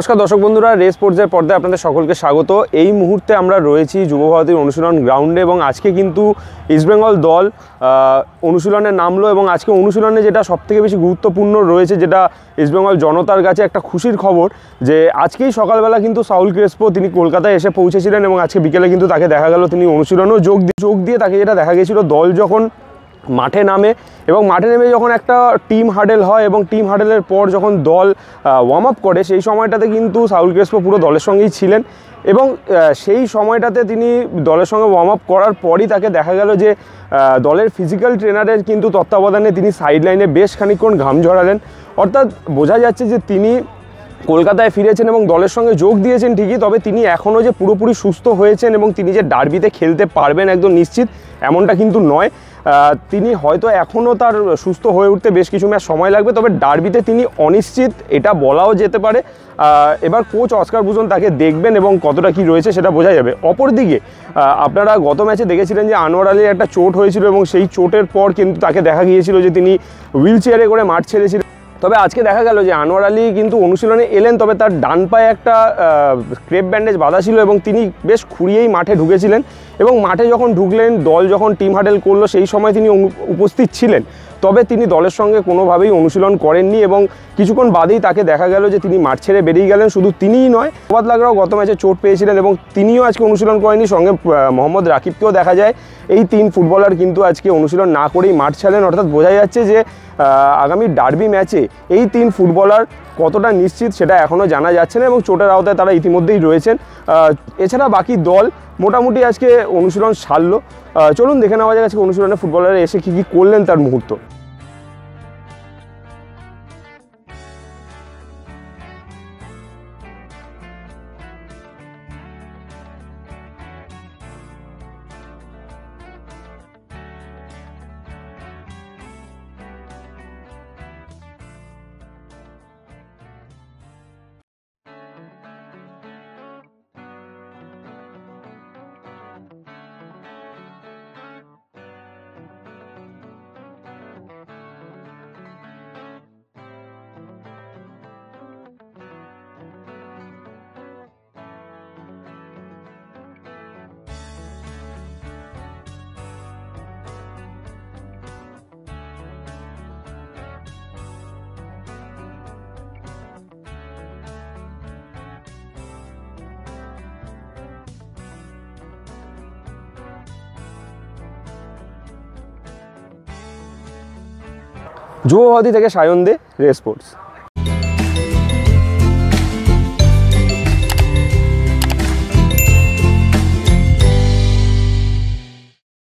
নমস্কার দর্শক বন্ধুরা, রেস স্পোর্টসের পর্দায় আপনাদের সকলকে স্বাগত। এই মুহূর্তে আমরা রয়েছি যুব ভারতীর অনুশীলন গ্রাউন্ডে এবং আজকে কিন্তু ইস্টবেঙ্গল দল অনুশীলনে নামলো এবং আজকে অনুশীলনে যেটা সবথেকে বেশি গুরুত্বপূর্ণ রয়েছে, যেটা ইস্টবেঙ্গল জনতার কাছে একটা খুশির খবর, যে আজকেই সকালবেলা কিন্তু সাউল ক্রেসপো তিনি কলকাতায় এসে পৌঁছেছিলেন এবং আজকে বিকেলে কিন্তু তাকে দেখা গেল তিনি অনুশীলনেও যোগ দিয়ে তাকে যেটা দেখা গেছিল, দল যখন মাঠে নামে এবং মাঠে নেমে যখন একটা টিম হাডেল হয় এবং টিম হাডেলের পর যখন দল ওয়ার্ম আপ করে, সেই সময়টাতে কিন্তু সাউল ক্রেসপো পুরো দলের সঙ্গেই ছিলেন এবং সেই সময়টাতে তিনি দলের সঙ্গে ওয়ার্ম আপ করার পরই তাকে দেখা গেল যে দলের ফিজিক্যাল ট্রেনারের কিন্তু তত্ত্বাবধানে তিনি সাইড লাইনে বেশ খানিকক্ষণ ঘাম ঝরালেন। অর্থাৎ বোঝা যাচ্ছে যে তিনি কলকাতায় ফিরেছেন এবং দলের সঙ্গে যোগ দিয়েছেন ঠিকই, তবে তিনি এখনও যে পুরোপুরি সুস্থ হয়েছেন এবং তিনি যে ডার্বিতে খেলতে পারবেন একদম নিশ্চিত এমনটা কিন্তু নয়। তিনি হয়তো এখনও তার সুস্থ হয়ে উঠতে বেশ কিছু ম্যাচ সময় লাগবে, তবে ডার্বিতে তিনি অনিশ্চিত এটা বলাও যেতে পারে। এবার কোচ অস্কার বুজন তাকে দেখবেন এবং কতটা কি রয়েছে সেটা বোঝা যাবে। অপরদিকে আপনারা গত ম্যাচে দেখেছিলেন যে আনোয়ার আলীর একটা চোট হয়েছিল এবং সেই চোটের পর কিন্তু তাকে দেখা গিয়েছিল যে তিনি হুইল চেয়ারে করে মাঠ ছেড়েছিলেন। তবে আজকে দেখা গেল যে আনোয়ার আলী কিন্তু অনুশীলনে এলেন, তবে তার ডান পায়ে একটা ক্রেপ ব্যান্ডেজ বাঁধা ছিল এবং তিনি বেশ খুঁড়িয়েই মাঠে ঢুকেছিলেন এবং মাঠে যখন ঢুকলেন, দল যখন টিম হাডেল করলো সেই সময় তিনি উপস্থিত ছিলেন, তবে তিনি দলের সঙ্গে কোনোভাবেই অনুশীলন করেননি এবং কিছুক্ষণ বাদেই তাকে দেখা গেল যে তিনি মাঠ ছেড়ে বেরিয়ে গেলেন। শুধু তিনিই নয়, মোহাম্মদ লাগরাও গত ম্যাচে চোট পেয়েছিলেন এবং তিনিও আজকে অনুশীলন করেননি, সঙ্গে মোহাম্মদ রাকিবকেও দেখা যায়। এই তিন ফুটবলার কিন্তু আজকে অনুশীলন না করেই মাঠ ছাড়লেন। অর্থাৎ বোঝা যাচ্ছে যে আগামী ডার্বি ম্যাচে এই তিন ফুটবলার কতটা নিশ্চিত সেটা এখনও জানা যাচ্ছে না এবং চোটের আওতায় তারা ইতিমধ্যেই রয়েছেন। এছাড়া বাকি দল মোটামুটি আজকে অনুশীলন সারল। চলুন দেখে নেওয়া যায় আজকে অনুশীলনে ফুটবলাররা এসে কী কী করলেন তার মুহূর্ত। যুব ভারতী থেকে সায়ন দে, রেস স্পোর্টস।